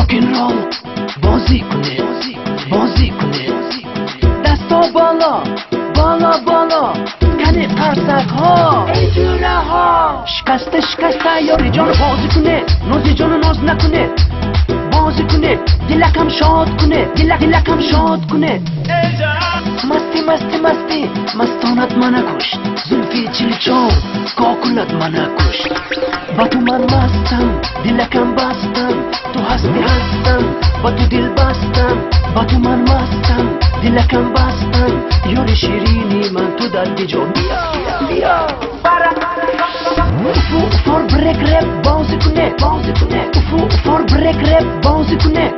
راکنرول بازی کنه بازی کنه دستا بالا بالا بالا کنه قرصک ها ای جونه ها شکسته شکسته یاری جان بازی کنه نازی جان ناز نکنه بازی کنه دلکم شاد کنه دلکم شاد کنه مستی مستی مستی مستانت منو کشت زلفی چلچان کاکلت منو کشت با تو من مستم دلکم بستم تو هستی هستم با تو دل بستم با تو من مستم دلکم بستم یار شیرینی من تو درد جان بیا بیا افو فور بریک رپ بازی کنه افو فور بریک رپ بازی کنه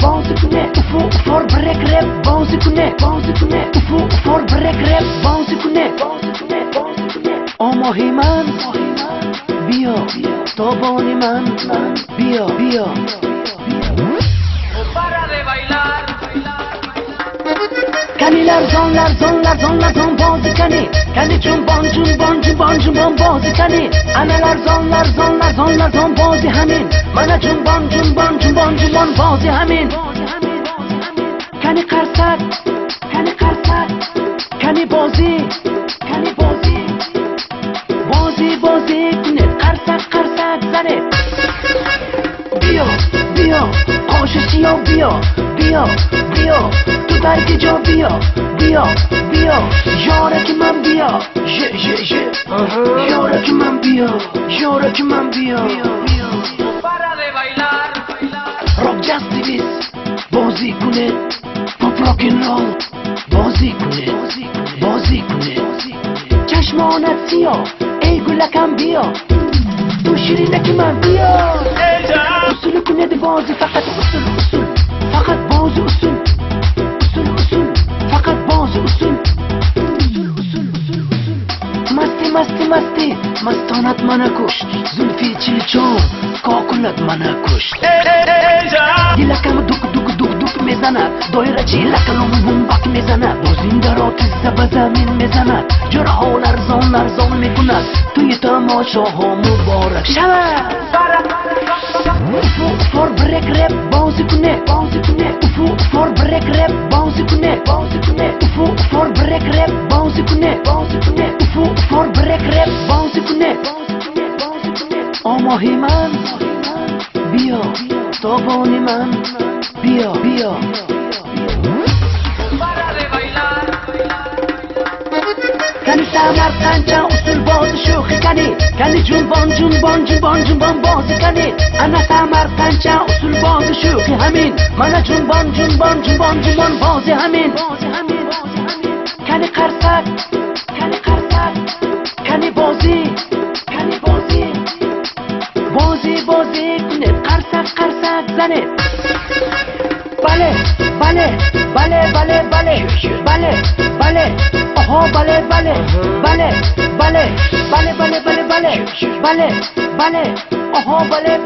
افو فور بریک رپ بازی کنه افو فور بریک رپ بازی کنه آماهی من بیا تابانی من بیا بیا کنی لرزان بازی کنی جنبان بازی کنی انا لرزان بازی همین من جنبان بازی همین کنی قرصک کنی بازی کنه قرصک زنه بیا قاش سیاه بیا تو درگ جا بیا یارک من بیا یارک من بیا راک جاز دیویس بازی کنه پاپ راکنرول بازی کنه چشمانت سیاه ای گلکم بیا تو شیرینک من بیا اصول کنه دی بازی فقط اصول فقط بازی اصول فقط بازی اصول مستی مستانت منو کشت زلفی چلچان کاکلت منو کشت دلکم دوک میزند دایره چی لکلوم بومبک میزند بازینده را تیزه به زمین میزند جرها لرزان میکند توی تماشاها مبارک شود افو فور بریک رپ بازی کنه افو فور بریک رپ بازی کنه افو فور بریک رپ بازی کنه افو فور بریک رپ بازی کنه آماهی من بیا تابانی من بیا کنی سمرقندچه اصول باز شوخی کنی جنبان بازی کنی انا سمرقندچه اصول باز شوخی همین من جنبان بازی همین کنی قرصک کنی بازی کنه قرصک زنه بله آها بله آها بله